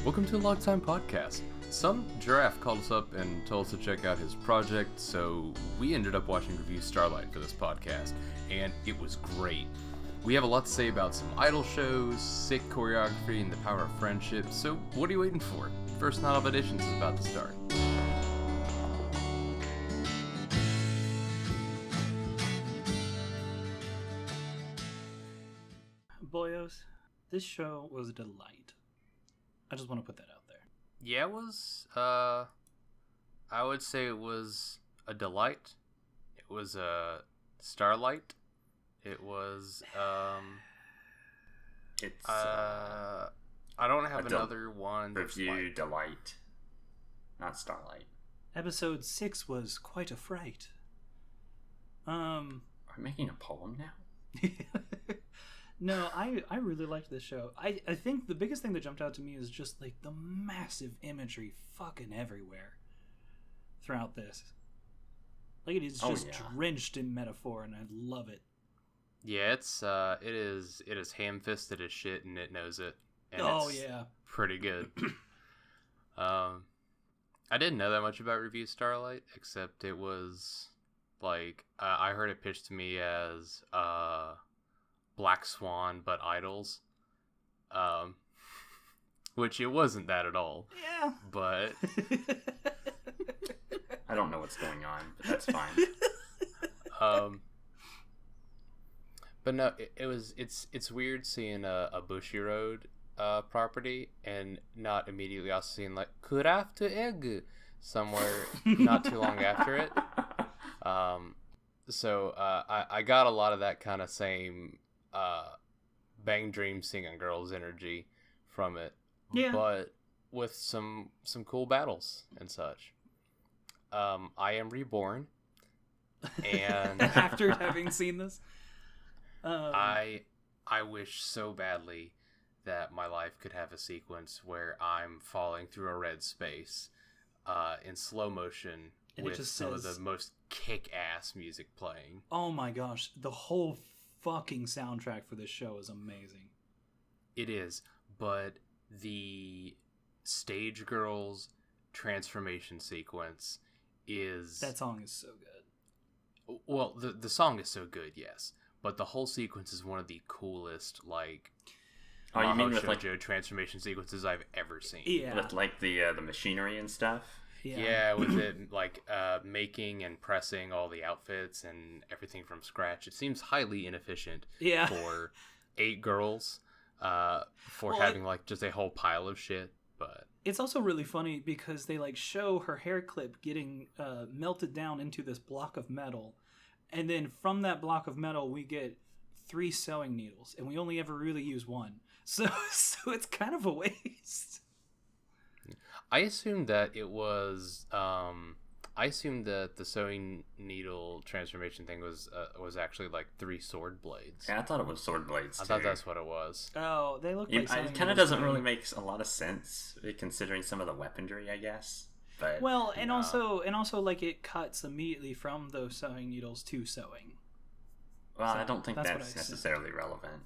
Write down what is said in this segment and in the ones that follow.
Welcome to the Log Time Podcast. Some giraffe called us up and told us to check out his project, so we ended up watching Revue Starlight for this podcast, and it was great. We have a lot to say about some idol shows, sick choreography, and the power of friendship, so what are you waiting for? First Night of Auditions is about to start. Boyos, this show was a delight. I just want to put that out there. Yeah, it was, I would say it was a delight. It was a starlight. It was, It's I don't have another one. Revue Delight, not Starlight. Episode 6 was quite a fright. Are we making a poem now? No, I really liked this show. I think the biggest thing that jumped out to me is just like the massive imagery fucking everywhere throughout this. Like it is just drenched in metaphor, and I love it. Yeah, it is ham-fisted as shit, and it knows it. And it's pretty good. I didn't know that much about Revue Starlight, except it was like I heard it pitched to me as Black Swan, but idols. Which it wasn't that at all. Yeah. But I don't know what's going on, but that's fine. But no, it's weird seeing a Bushiroad property and not immediately also seeing like Giraffes to egg somewhere not too long after it. So I got a lot of that kind of same Bang Dream Singing Girls energy from it, but with some cool battles and such. I am reborn, and after having seen this, I wish so badly that my life could have a sequence where I'm falling through a red space in slow motion and with some of the most kick-ass music playing. Oh my gosh, the whole fucking soundtrack for this show is amazing. It is, but the Stage Girls transformation sequence is... That song is so good. Well, the song is so good, yes. But the whole sequence is one of the coolest, like, you mean with like transformation sequences I've ever seen. Yeah, with like the machinery and stuff. Yeah, with it like making and pressing all the outfits and everything from scratch. It seems highly inefficient. Yeah. For 8 girls, having like just a whole pile of shit. But it's also really funny because they like show her hair clip getting melted down into this block of metal. And then from that block of metal, we get 3 sewing needles, and we only ever really use 1. So it's kind of a waste. I assumed that it was. I assumed that the sewing needle transformation thing was actually like 3 sword blades. Yeah, I thought it was sword blades too. I thought that's what it was. Oh, they look like it kind of doesn't really make a lot of sense considering some of the weaponry, I guess. But, also like it cuts immediately from those sewing needles to sewing. Well, so I don't think that's necessarily relevant.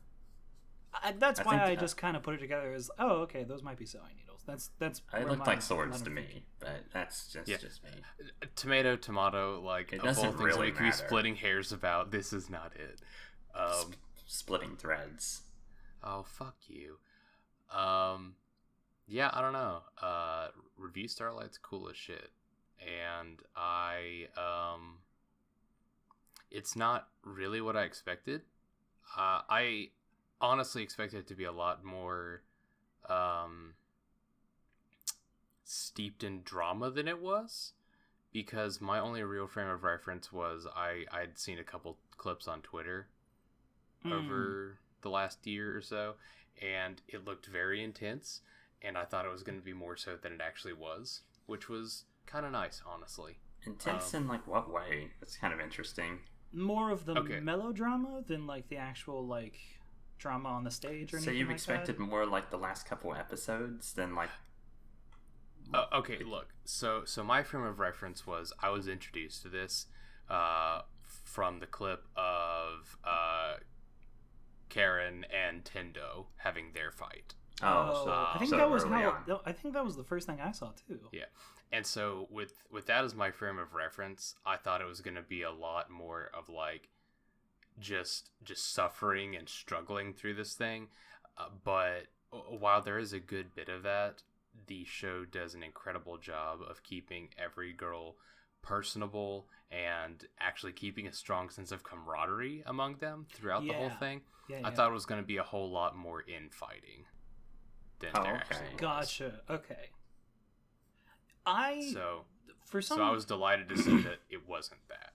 That's why I just kind of put it together as, oh, okay, those might be sewing needles. That's it looked like swords to me, but that's just me. Tomato, like it of all things really we could be splitting hairs about, this is not it. Splitting threads. Oh, fuck you. Yeah, I don't know. Revue Starlight's cool as shit. And it's not really what I expected. I honestly expected it to be a lot more steeped in drama than it was, because my only real frame of reference was I'd seen a couple clips on Twitter over the last year or so, and it looked very intense, and I thought it was going to be more so than it actually was, which was kind of nice, honestly. Intense in like what way? That's kind of interesting. More of the melodrama than like the actual like drama on the stage or anything. So you like expected that? More like the last couple episodes than like. Okay, look. So my frame of reference was I was introduced to this from the clip of Karen and Tendo having their fight. I think so that was early how. on. I think that was the first thing I saw too. Yeah. And so with that as my frame of reference, I thought it was going to be a lot more of like just suffering and struggling through this thing. But while there is a good bit of that, the show does an incredible job of keeping every girl personable and actually keeping a strong sense of camaraderie among them throughout the whole thing. I thought it was going to be a whole lot more infighting than there actually was. Gotcha. Okay. So I was delighted to see that it wasn't that.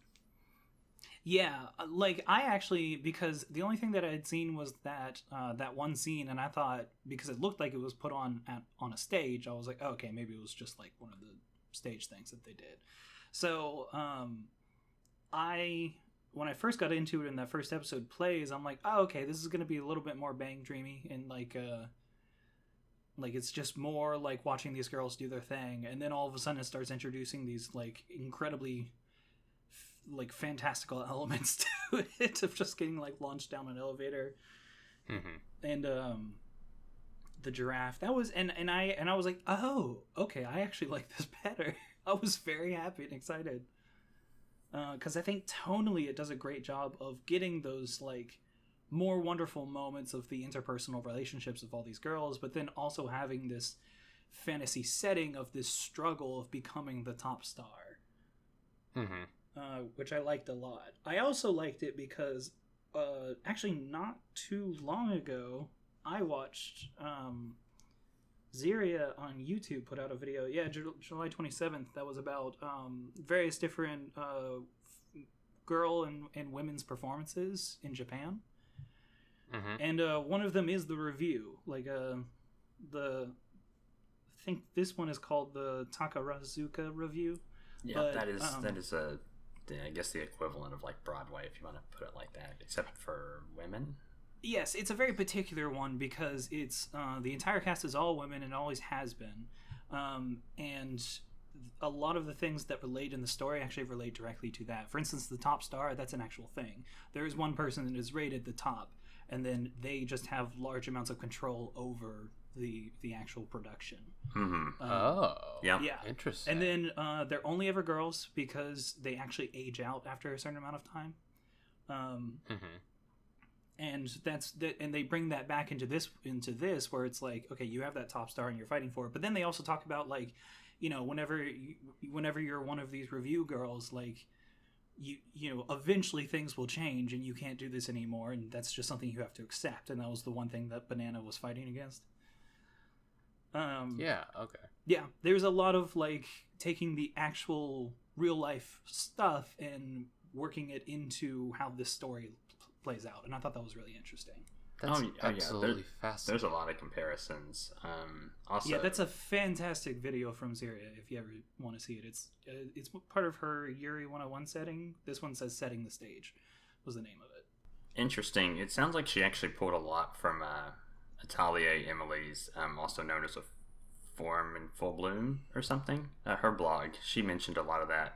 Yeah, like I actually, because the only thing that I had seen was that that one scene, and I thought, because it looked like it was put on a stage, I was like, oh, okay, maybe it was just like one of the stage things that they did. So when I first got into it and that first episode plays, I'm like, oh, okay, this is going to be a little bit more bang dreamy and like it's just more like watching these girls do their thing, and then all of a sudden it starts introducing these like incredibly like fantastical elements to it of just getting like launched down an elevator. And the giraffe, that was and I was like, oh, okay, I actually like this better. I was very happy and excited because I think tonally it does a great job of getting those like more wonderful moments of the interpersonal relationships of all these girls, but then also having this fantasy setting of this struggle of becoming the top star. Which I liked a lot. I also liked it because actually not too long ago I watched Ziria on YouTube put out a video, July 27th, that was about various different girl and women's performances in Japan. And one of them is the review, like I think this one is called the Takarazuka review. Yeah, but, that is I guess the equivalent of like Broadway, if you want to put it like that, except for women. Yes, it's a very particular one because it's the entire cast is all women and always has been, and a lot of the things that relate in the story actually relate directly to that. For instance, the top star, that's an actual thing. There is one person that is rated the top, and then they just have large amounts of control over the actual production. Yeah, interesting. And then they're only ever girls because they actually age out after a certain amount of time. And and they bring that back into this where it's like, okay, you have that top star and you're fighting for it, but then they also talk about like, you know, whenever you're one of these review girls, like you know, eventually things will change and you can't do this anymore, and that's just something you have to accept. And that was the one thing that Banana was fighting against. Yeah, there's a lot of like taking the actual real life stuff and working it into how this story plays out, and I thought that was really interesting. That's absolutely fascinating. There's a lot of comparisons. Also, yeah, that's a fantastic video from Ziria. If you ever want to see it, it's part of her Yuri 101 setting. This one says "Setting the Stage" was the name of it. Interesting. It sounds like she actually pulled a lot from Atelier Emily's, also known as a Form in Full Bloom or something. Her blog. She mentioned a lot of that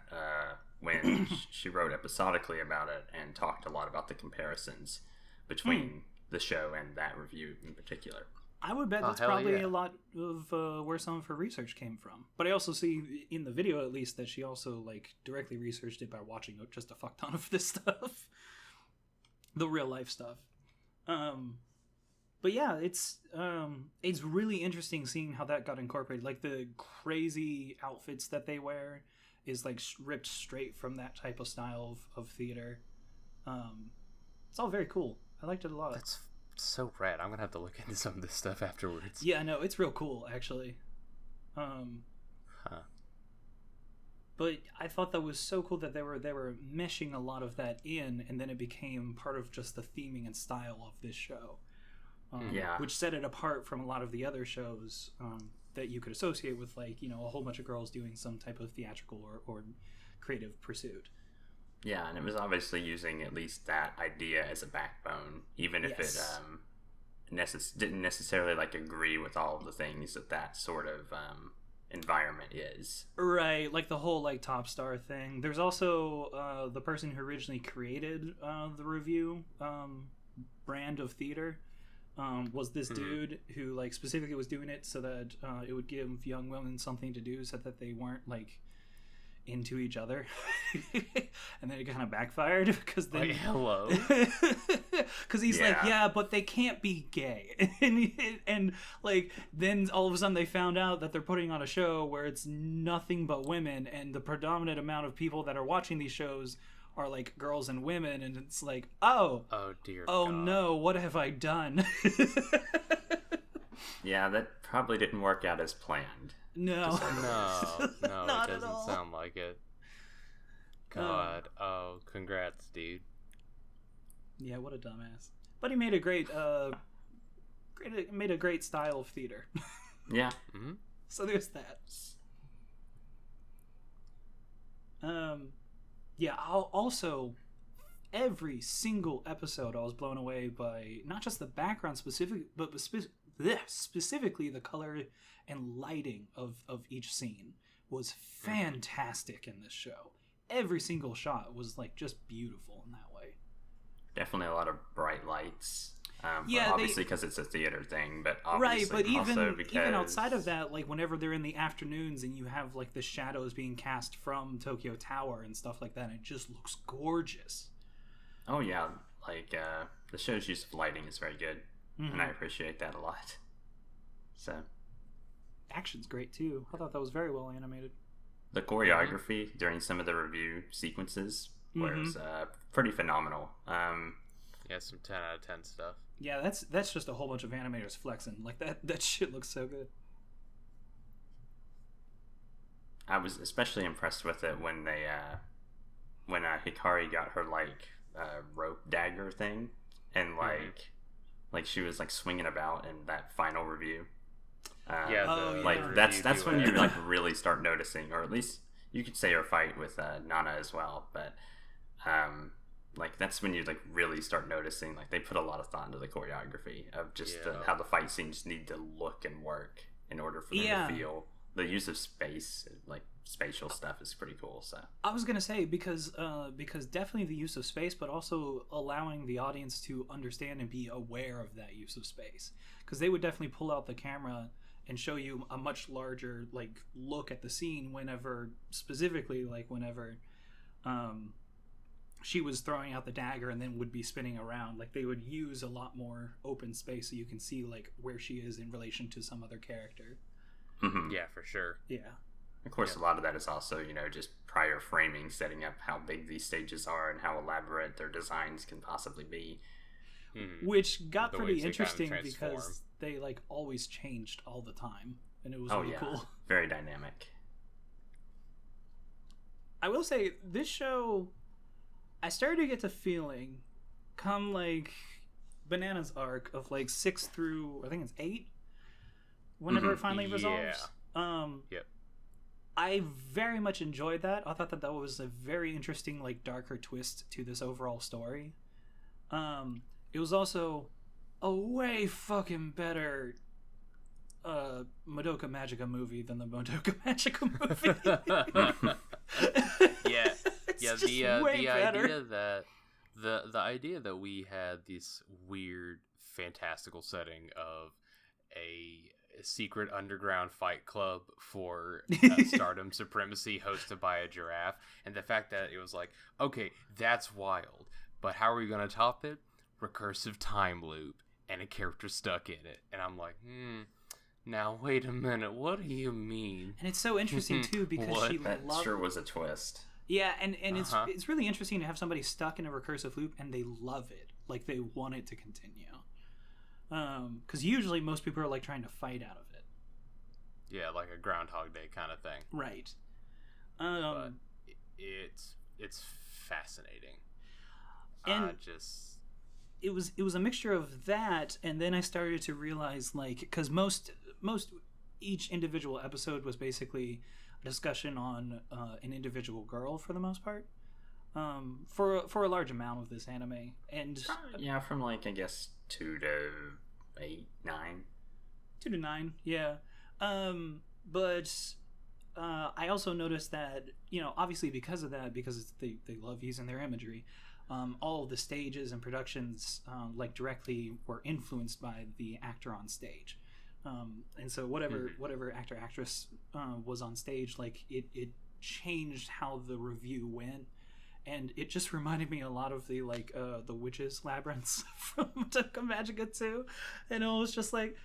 when she wrote episodically about it and talked a lot about the comparisons between the show and that review in particular. I would bet that's probably a lot of where some of her research came from. But I also see in the video, at least, that she also like directly researched it by watching just a fuck ton of this stuff, the real life stuff. But yeah, it's really interesting seeing how that got incorporated. Like the crazy outfits that they wear is like ripped straight from that type of style of theater. It's all very cool. I liked it a lot. That's so rad. I'm gonna have to look into some of this stuff afterwards. Yeah, no, it's real cool actually. But I thought that was so cool that they were meshing a lot of that in, and then it became part of just the theming and style of this show. Which set it apart from a lot of the other shows that you could associate with, like, you know, a whole bunch of girls doing some type of theatrical or creative pursuit. Yeah, and it was obviously using at least that idea as a backbone, even if it didn't necessarily like agree with all of the things that sort of environment is. Right, like the whole like top star thing. There's also the person who originally created the Revue brand of theater. was this dude who like specifically was doing it so that it would give young women something to do so that they weren't like into each other. And then it kind of backfired because then hello. because he's like, yeah, but they can't be gay. And like then all of a sudden they found out that they're putting on a show where it's nothing but women, and the predominant amount of people that are watching these shows are like girls and women, and it's like, oh dear oh God. no, what have I done? Yeah, that probably didn't work out as planned. No, No, Not it at doesn't all. sound like it. God, congrats, dude. Yeah, what a dumbass. But he made a great style of theater. Yeah. Mm-hmm. So there's that. Yeah, I'll also every single episode I was blown away by not just the background specifically the color and lighting of each scene was fantastic in this show. Every single shot was like just beautiful in that way. Definitely a lot of bright lights. Yeah, obviously because it's a theater thing, but right. obviously But even because... even outside of that, like whenever they're in the afternoons and you have like the shadows being cast from Tokyo Tower and stuff like that, it just looks gorgeous. Oh yeah, like the show's use of lighting is very good, and I appreciate that a lot. So action's great too. I thought that was very well animated. the choreography during some of the review sequences was pretty phenomenal. Yeah, some 10 out of 10 stuff. Yeah, that's just a whole bunch of animators flexing. Like that shit looks so good. I was especially impressed with it when they when Hikari got her like rope dagger thing, and like she was like swinging about in that final review. Like that's when you like really start noticing, or at least you could say her fight with Nana as well, but like that's when you like really start noticing like they put a lot of thought into the choreography of just how the fight scenes need to look and work in order for them to feel. The use of space, like spatial stuff, is pretty cool. So I was gonna say because definitely the use of space, but also allowing the audience to understand and be aware of that use of space, because they would definitely pull out the camera and show you a much larger like look at the scene whenever she was throwing out the dagger and then would be spinning around. Like they would use a lot more open space so you can see like where she is in relation to some other character. Yeah, for sure. Yeah. Of course, a lot of that is also, just prior framing, setting up how big these stages are and how elaborate their designs can possibly be. Which got pretty interesting because they like always changed all the time, and it was really cool. Very dynamic. I will say this show, I started to get the feeling, come like Banana's arc of like 6 through I think it's 8. Whenever it finally resolves. Yep. I very much enjoyed that. I thought that was a very interesting, like, darker twist to this overall story. It was also a way fucking better Madoka Magica movie than the Madoka Magica movie. The idea that we had this weird fantastical setting of a secret underground fight club for stardom supremacy hosted by a giraffe, and the fact that it was like, okay, that's wild, but how are we going to top it? Recursive time loop and a character stuck in it. And I'm like, now wait a minute, what do you mean? And it's so interesting too because that sure was a twist. Yeah, and it's really interesting to have somebody stuck in a recursive loop and they love it, like they want it to continue. Because usually most people are like trying to fight out of it. Yeah, like a Groundhog Day kind of thing. Right. But it's fascinating. And it was a mixture of that, and then I started to realize, like, because most each individual episode was basically a discussion on an individual girl for the most part. For a large amount of this anime, and from like I guess 2 to 8, 9. 2 to 9, yeah. But I also noticed that, obviously because of that, because they love using their imagery, all of the stages and productions directly were influenced by the actor on stage. And so whatever actor actress was on stage, it changed how the review went. And it just reminded me a lot of the witches labyrinths from Madoka Magica 2. And it was just like,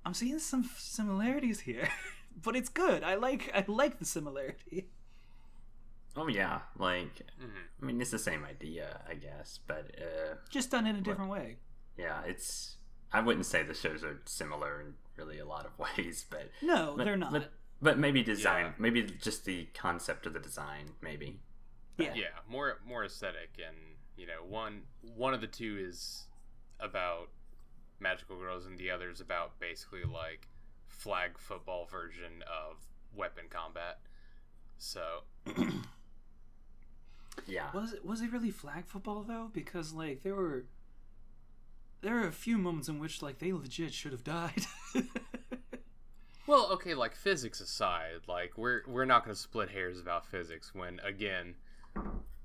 I'm seeing some similarities here. But it's good. I like the similarity. Oh yeah, I mean, it's the same idea, I guess, but just done in a different way. Yeah, I wouldn't say the shows are similar in really a lot of ways, but they're not. But maybe design, maybe just the concept of the design, maybe. Yeah, more aesthetic, and one of the two is about magical girls, and the other is about basically flag football version of weapon combat. So. Yeah. Was it really flag football though? Because there were a few moments in which they legit should have died. Well, okay, physics aside, we're not going to split hairs about physics when again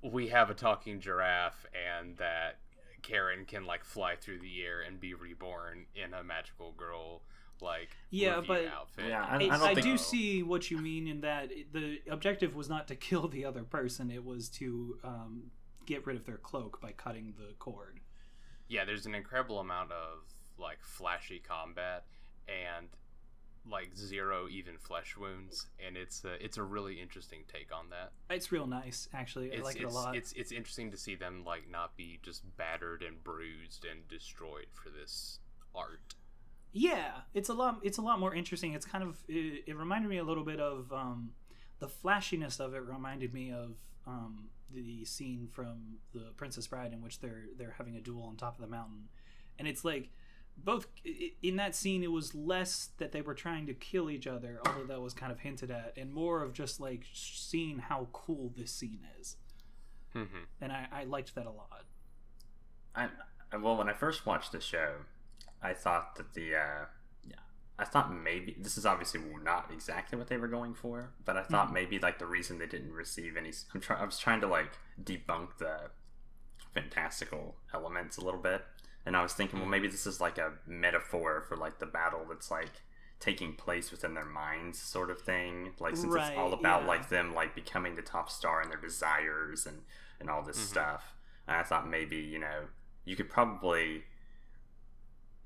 we have a talking giraffe and that Karen can fly through the air and be reborn in a magical girl outfit. Yeah, I do see what you mean in that the objective was not to kill the other person, it was to get rid of their cloak by cutting the cord. Yeah, there's an incredible amount of flashy combat and zero even flesh wounds, and it's a really interesting take on that. It's real nice, actually. I like it a lot. It's interesting to see them not be just battered and bruised and destroyed for this art. Yeah, it's a lot more interesting. It's kind of it reminded me a little bit of the flashiness of it reminded me of the scene from The Princess Bride in which they're having a duel on top of the mountain, and it's both in that scene it was less that they were trying to kill each other, although that was kind of hinted at, and more of just seeing how cool this scene is. Mm-hmm. And I liked that a lot. Well, when I first watched the show, I thought that I thought maybe this is obviously not exactly what they were going for, but I thought maybe the reason they didn't receive any. I was trying to debunk the fantastical elements a little bit, and I was thinking, well, maybe this is a metaphor for the battle that's taking place within their minds, sort of thing. Since it's all about them becoming the top star and their desires and all this stuff. And I thought maybe you could probably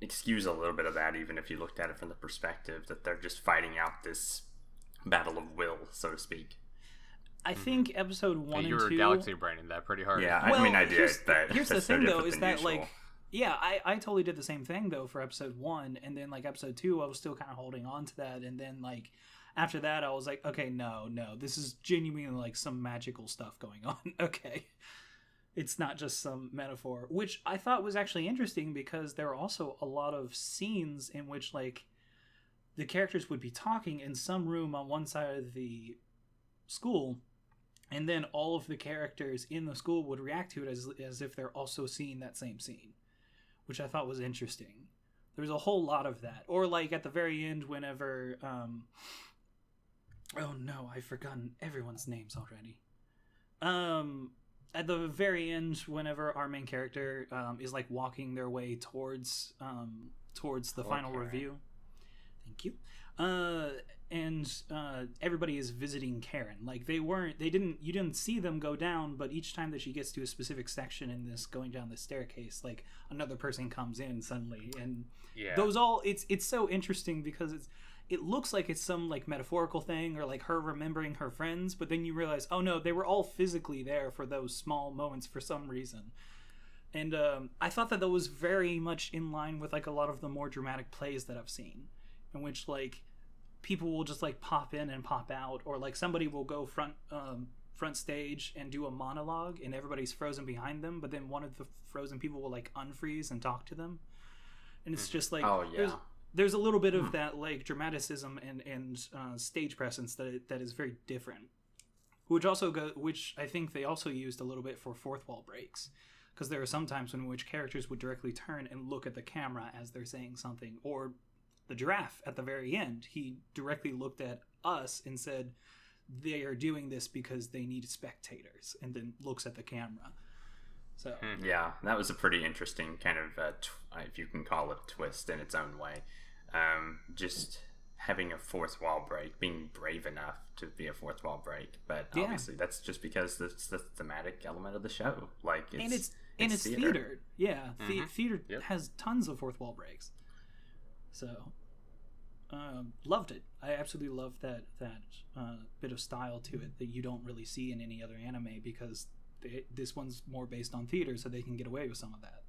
excuse a little bit of that, even if you looked at it from the perspective that they're just fighting out this battle of will, so to speak. I think episode 1 and 2... You were galaxy braining that pretty hard. Yeah, I mean, I did, but... Here's the thing, though, is that, I totally did the same thing, though, for episode 1, and then, episode 2, I was still kind of holding on to that, and then, after that, I was okay, no, this is genuinely, some magical stuff going on, okay. It's not just some metaphor, which I thought was actually interesting because there were also a lot of scenes in which, the characters would be talking in some room on one side of the school, and then all of the characters in the school would react to it as if they're also seeing that same scene, which I thought was interesting. There was a whole lot of that. Or, at the very end, whenever... oh, no, I've forgotten everyone's names already. At the very end, whenever our main character is walking their way towards the final review, thank you, and everybody is visiting Karen. You didn't see them go down, but each time that she gets to a specific section in this going down the staircase, another person comes in suddenly, and those all it's so interesting because it looks like it's some metaphorical thing or her remembering her friends, but then you realize, oh no, they were all physically there for those small moments for some reason. And I thought that was very much in line with a lot of the more dramatic plays that I've seen, in which people will just pop in and pop out, or somebody will go front stage and do a monologue and everybody's frozen behind them, but then one of the frozen people will unfreeze and talk to them, and it's just there's a little bit of that dramaticism and stage presence that is very different, which I think they also used a little bit for fourth wall breaks, because there are some times in which characters would directly turn and look at the camera as they're saying something, or the giraffe at the very end, he directly looked at us and said, they are doing this because they need spectators, and then looks at the camera. So yeah, that was a pretty interesting kind of if you can call it a twist in its own way. Just having a fourth wall break, being brave enough to be a fourth wall break, but obviously that's just because that's the thematic element of the show. Like it's theater. Yeah, theater has tons of fourth wall breaks. So loved it. I absolutely loved that bit of style to it that you don't really see in any other anime, because this one's more based on theater, so they can get away with some of that.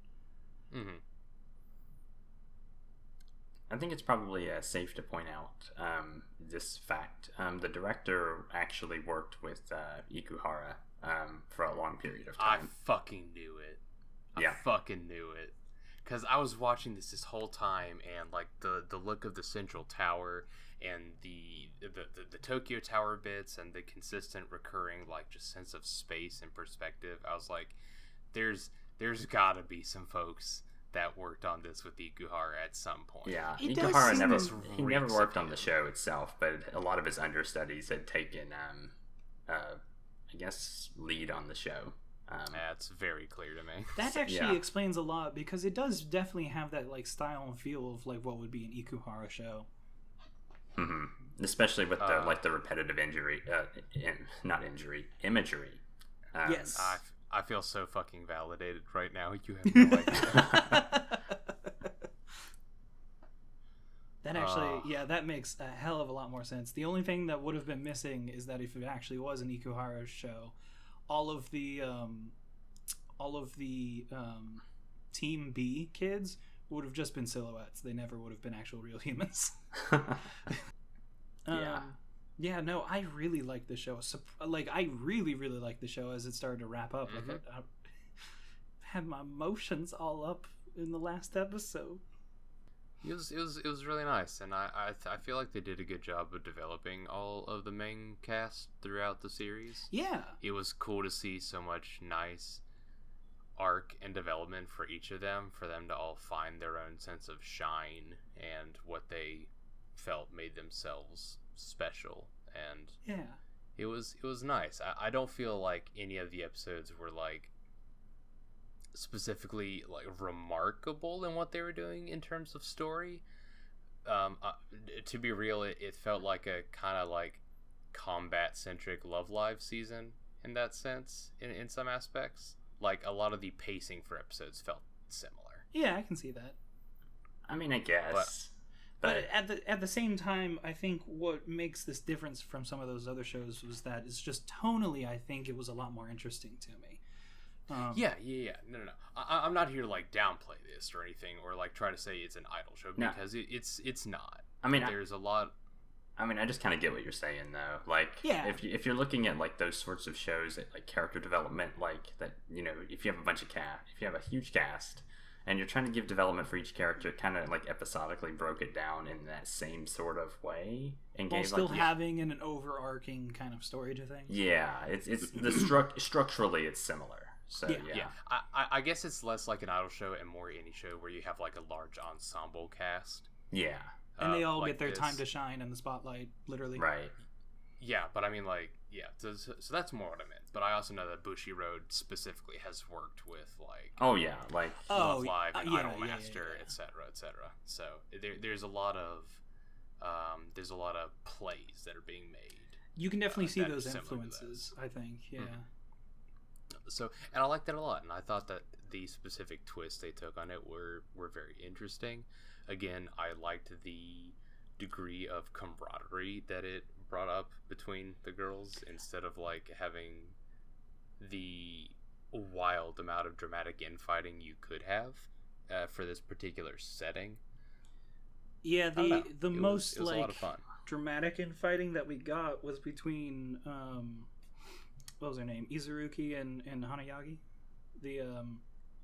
I think it's probably safe to point out this fact. The director actually worked with Ikuhara for a long period of time. I fucking knew it. I fucking knew it. Because I was watching this whole time, and like the look of the central tower and the Tokyo Tower bits and the consistent recurring like just sense of space and perspective, I was like, there's gotta be some folks that worked on this with Ikuhara at some point. Yeah, Ikuhara never worked on the show itself, but a lot of his understudies had taken I guess lead on the show. That's very clear to me. That actually explains a lot, because it does definitely have that like style and feel of like what would be an Ikuhara show. Especially with the repetitive imagery. Yes. I feel so fucking validated right now. You have no idea. That actually, that makes a hell of a lot more sense. The only thing that would have been missing is that if it actually was an Ikuhara show, all of the Team B kids would have just been silhouettes. They never would have been actual real humans. Yeah, no, I really like the show. I really, really like the show as it started to wrap up. Like, I had my emotions all up in the last episode. It was really nice, and I feel like they did a good job of developing all of the main cast throughout the series. Yeah, it was cool to see so much nice arc and development for each of them, for them to all find their own sense of shine and what they felt made themselves special. And it was nice. I don't feel like any of the episodes were like specifically like remarkable in what they were doing in terms of story. To be real, it felt like a kind of like combat centric Love Live season in that sense, in some aspects. Like a lot of the pacing for episodes felt similar. Yeah, I can see that. I mean, I guess. But at the same time, I think what makes this difference from some of those other shows was that it's just tonally, I think it was a lot more interesting to me. Yeah. No. I'm not here to like downplay this or anything, or like try to say it's an idol show, because it's not. I mean, there's a lot. I mean, I just kind of get what you're saying, though. Like, if you're looking at like those sorts of shows, that, like character development, like that, you know, if you have if you have a huge cast, and you're trying to give development for each character, kind of like episodically broke it down in that same sort of way, and while gave still having an overarching kind of story to things. Yeah, it's the structurally it's similar. So yeah. I guess it's less like an idol show and more any show where you have like a large ensemble cast. Yeah. And they all like get their time to shine in the spotlight, literally. Right. Yeah, but I mean, like, so that's more what I meant. But I also know that Bushiroad specifically has worked with, like... Oh, yeah, like... Love Live and Idolmaster, etc., etc. So there's a lot of plays that are being made. You can definitely see those influences, I think, yeah. So, and I liked that a lot, and I thought that the specific twists they took on it were very interesting. Again, I liked the degree of camaraderie that it brought up between the girls, instead of like having the wild amount of dramatic infighting you could have for this particular setting. Yeah, the most it was like a lot of fun. Dramatic infighting that we got was between what was her name, Izuruki and Hanayagi, the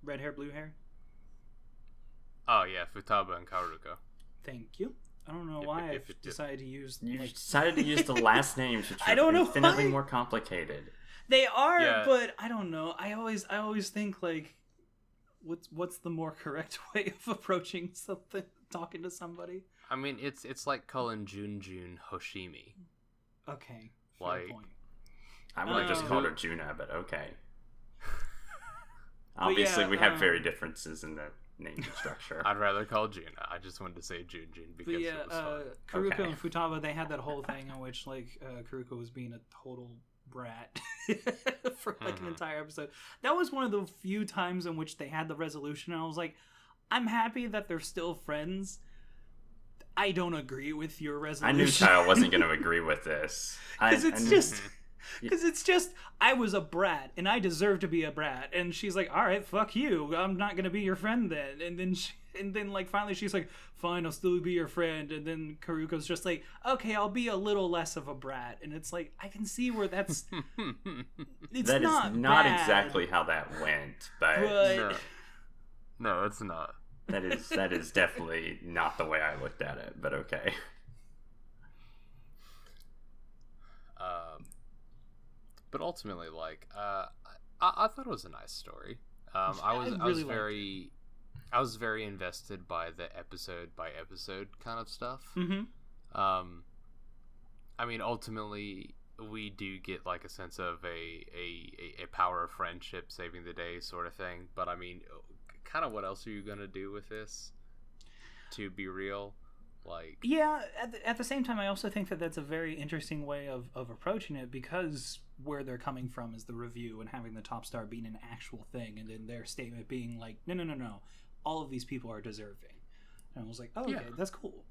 red hair, blue hair. Oh yeah, Futaba and Karuko. Thank you. I don't know why I decided to use. You decided to use the last names, which I don't know infinitely why. more complicated. They are, but I don't know. I always think like, what's the more correct way of approaching something, talking to somebody? I mean, it's like calling Junjun Hoshimi. Okay, Like, point. I would have just called her Juna, but okay. But Obviously, yeah, we have very differences in the naming structure. I'd rather call Juna. I just wanted to say Junjun because it was fun. Karuko Okay. and Futaba, they had that whole thing in which like Karuko was being a total brat for like an entire episode. That was one of the few times in which they had the resolution, and I was like, I'm happy that they're still friends. I don't agree with your resolution. I knew Kyle wasn't going to agree with this. Because it's just, I was a brat, and I deserve to be a brat. And she's like, all right, fuck you. I'm not going to be your friend then. And then, like, finally she's like, fine, I'll still be your friend. And then Karuko's just like, okay, I'll be a little less of a brat. And it's like, I can see where that's... That is not exactly how that went, but... No, it's not. That is definitely not the way I looked at it, but okay. But ultimately, like, I thought it was a nice story. I was very invested by the episode by episode kind of stuff. I mean, ultimately, we do get like a sense of a power of friendship saving the day sort of thing. But I mean, kind of what else are you gonna do with this? To be real. Like, yeah, at the same time, I also think that that's a very interesting way of approaching it, because where they're coming from is the review and having the top star being an actual thing, and then their statement being like, no, all of these people are deserving. And I was like, oh, okay, that's cool.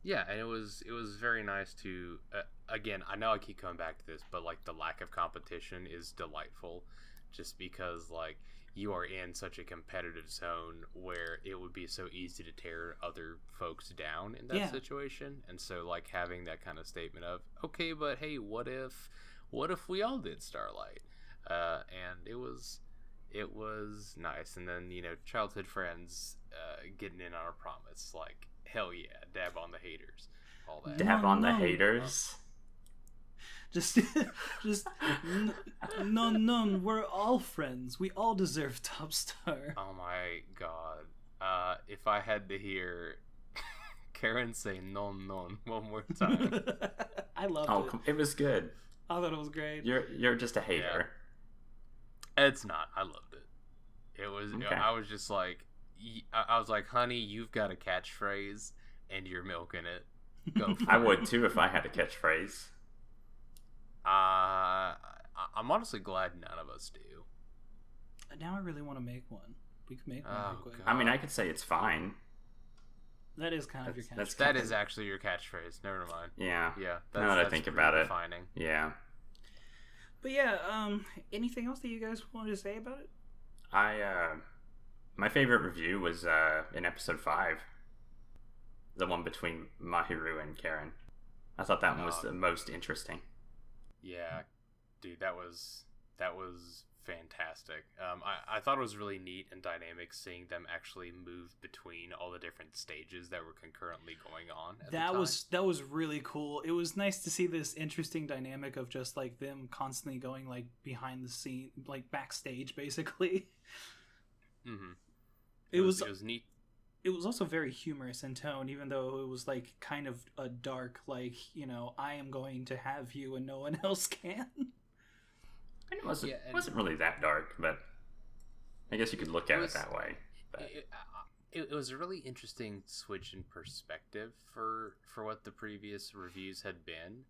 Yeah, and it was very nice to, again, I know I keep coming back to this, but like the lack of competition is delightful, just because like you are in such a competitive zone where it would be so easy to tear other folks down in that situation. And so like having that kind of statement of, okay, but hey, what if we all did Starlight? And it was nice. And then, you know, childhood friends getting in on our promise, like, hell yeah, dab on the haters, all that. Dab on the haters. No, we're all friends. We all deserve top star. Oh my god. If I had to hear Karen say non one more time. I loved it. It was good. I thought it was great. You're just a hater. Yeah. It's not. I loved it. It was. Okay. I was just like, I was like, honey, you've got a catchphrase, and you're milking it. Go for I it. would too if I had a catchphrase. I'm honestly glad none of us do. Now I really want to make one. We could make one real quick. I mean, I could say it's fine. That is kind of your catchphrase. That is actually your catchphrase. Never mind. Yeah. Yeah. Now that I think about it. Defining. Yeah. But yeah, anything else that you guys wanted to say about it? My favorite review was in episode 5. The one between Mahiru and Karen. I thought that one was the most interesting. Yeah, dude, that was fantastic. I thought it was really neat and dynamic seeing them actually move between all the different stages that were concurrently going on at the time. That was really cool. It was nice to see this interesting dynamic of just like them constantly going like behind the scene, like backstage basically. Mm-hmm. It was neat. It was also very humorous in tone, even though it was like kind of a dark, like, you know, I am going to have you and no one else can. And it wasn't really that dark, but I guess you could look at it that way. But. It was a really interesting switch in perspective for what the previous reviews had been,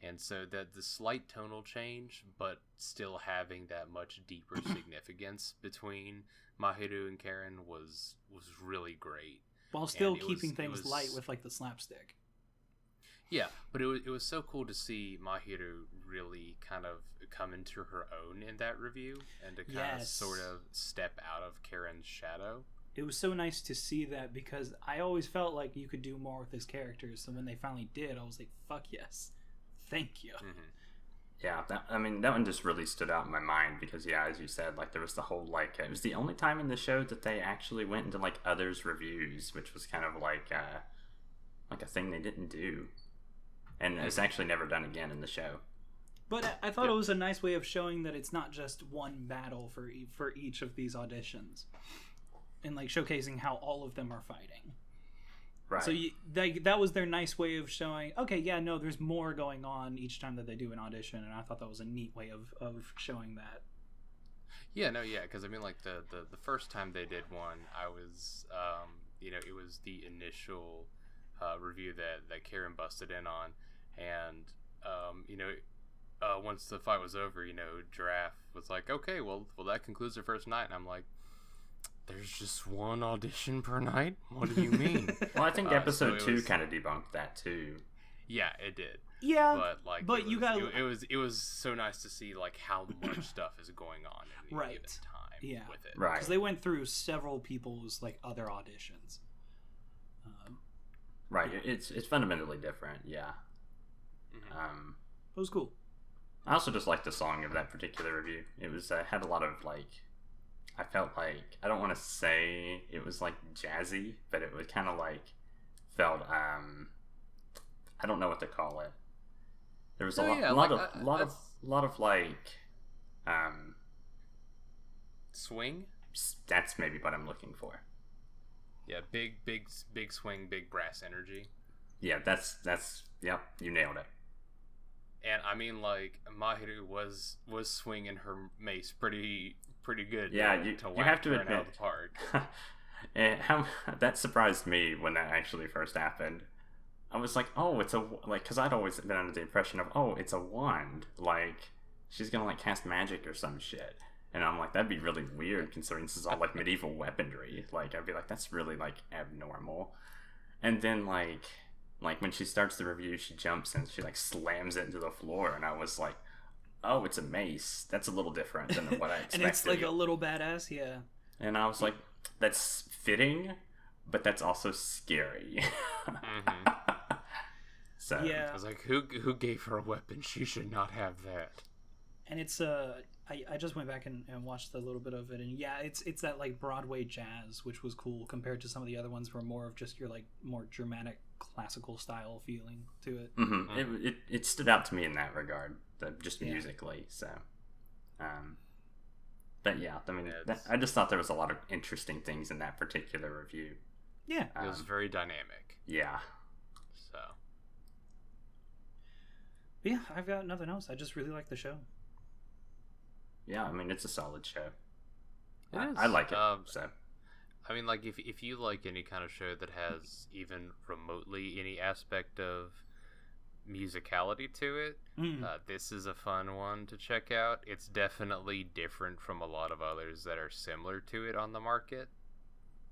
and so that the slight tonal change, but still having that much deeper significance between Mahiru and Karen was really great, while still keeping things light with like the slapstick. Yeah, but it was so cool to see Mahiru really kind of come into her own in that review and to kind of sort of step out of Karen's shadow. It was so nice to see that, because I always felt like you could do more with his characters, so when they finally did, I was like, fuck yes, thank you. Mm-hmm. Yeah, that one just really stood out in my mind, because as you said, like there was the whole like it was the only time in the show that they actually went into like others' reviews, which was kind of like a thing they didn't do, and it's actually never done again in the show. But I thought it was a nice way of showing that it's not just one battle for each of these auditions, and like showcasing how all of them are fighting. Right. So that was their nice way of showing, okay, yeah, no, there's more going on each time that they do an audition, and I thought that was a neat way of showing that. Yeah, no, yeah, because I mean, like the first time they did one, I was, it was the initial review that Karen busted in on, and once the fight was over, Giraffe was like, okay, well, that concludes the first night, and I'm like, there's just one audition per night? What do you mean? Well, I think episode 2 kind of debunked that too. Yeah, it did. Yeah, but it was so nice to see like how much stuff is going on in any given time with it. Right, because they went through several people's like other auditions. Right, it's fundamentally different. Yeah. Mm-hmm. It was cool. I also just liked the song of that particular review. It was had a lot of like. I felt like, I don't want to say it was like jazzy, but it was kind of like felt I don't know what to call it. There was a lot of like swing. That's maybe what I'm looking for. Yeah, big swing, big brass energy. Yeah, that's yep, you nailed it. And I mean, like Mahiru was swinging her mace pretty good. Yeah, you have to admit, out of the park. And that surprised me when that actually first happened. I was like, oh, it's because I'd always been under the impression of, oh, it's a wand, like she's gonna like cast magic or some shit, and I'm like, that'd be really weird considering this is all like medieval weaponry. Like I'd be like, that's really like abnormal. And then like when she starts the review, she jumps and she like slams it into the floor, and I was like, oh, it's a mace. That's a little different than what I expected. And it's like a little badass, yeah. And I was like, that's fitting, but that's also scary. Mm-hmm. So yeah, I was like, who gave her a weapon? She should not have that. And it's I just went back and watched a little bit of it, and yeah, it's that like Broadway jazz, which was cool compared to some of the other ones who were more of just your like more dramatic classical style feeling to it. Mm-hmm. It stood out to me in that regard, just musically. So, but yeah, I mean, I just thought there was a lot of interesting things in that particular review. Yeah, it was very dynamic. Yeah. So. But yeah, I've got nothing else. I just really like the show. Yeah, I mean, it's a solid show. I like it. So, I mean, like if you like any kind of show that has even remotely any aspect of musicality to it, this is a fun one to check out. It's definitely different from a lot of others that are similar to it on the market.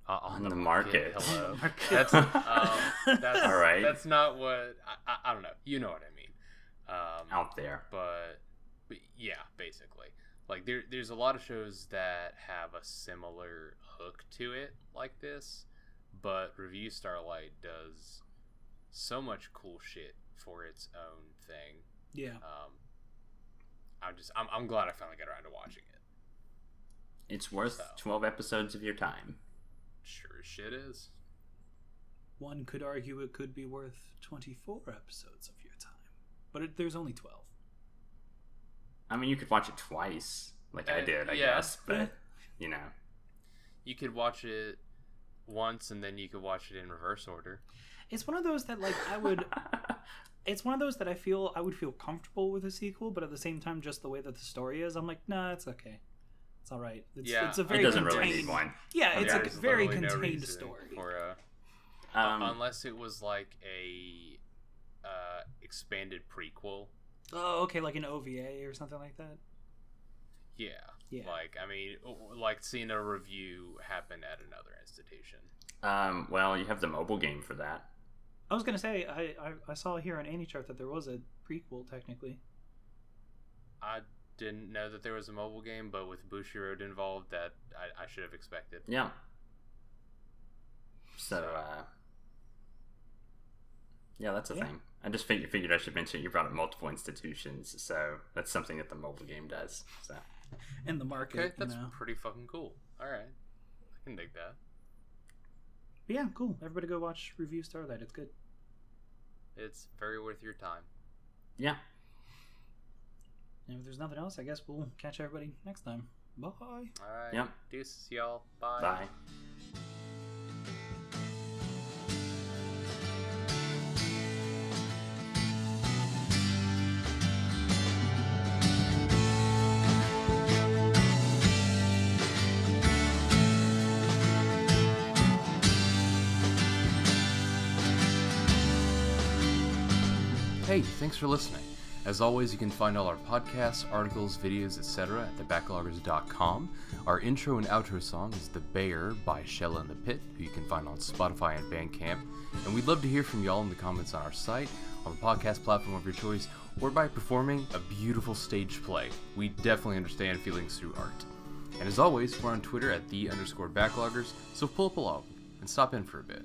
On the market. Hello. That's all right. That's not what I don't know. You know what I mean. Out there, but yeah, basically. Like there's a lot of shows that have a similar hook to it like this, but Revue Starlight does so much cool shit for its own thing. Yeah. I'm glad I finally got around to watching it. It's worth 12 episodes of your time. Sure as shit is. One could argue it could be worth 24 episodes of your time, but there's only 12. I mean, you could watch it twice, like I did, I guess, but, you know. You could watch it once, and then you could watch it in reverse order. It's one of those that, like, it's one of those that I feel I would feel comfortable with a sequel, but at the same time, just the way that the story is, I'm like, nah, it's okay. It's all right. It's a very it doesn't contained... really need one. Yeah, it's a very contained story. Unless it was like a expanded prequel. Oh, okay, like an OVA or something like that? Yeah. Like, I mean, like seeing a review happen at another institution. Well, you have the mobile game for that. I was going to say, I saw here on AnyChart that there was a prequel, technically. I didn't know that there was a mobile game, but with Bushiroad involved, that I should have expected. Yeah. So yeah, that's a thing. I just figured I should mention you brought up multiple institutions, so that's something that the mobile game does. So in the market, okay, that's pretty fucking cool. All right, I can dig that. But yeah, cool. Everybody go watch Revue Starlight. It's good. It's very worth your time. Yeah. And if there's nothing else, I guess we'll catch everybody next time. Bye. All right. Yep. Deuces, y'all. Bye. Bye. hey, thanks for listening. As always, you can find all our podcasts, articles, videos, etc. at thebacklogers.com. Our intro and outro song is The Bear by Shella and the Pit, who you can find on Spotify and Bandcamp. And we'd love to hear from y'all in the comments on our site, on the podcast platform of your choice, or by performing a beautiful stage play. We definitely understand feelings through art. And as always, we're on Twitter at _Backloggers, so pull up a log and stop in for a bit.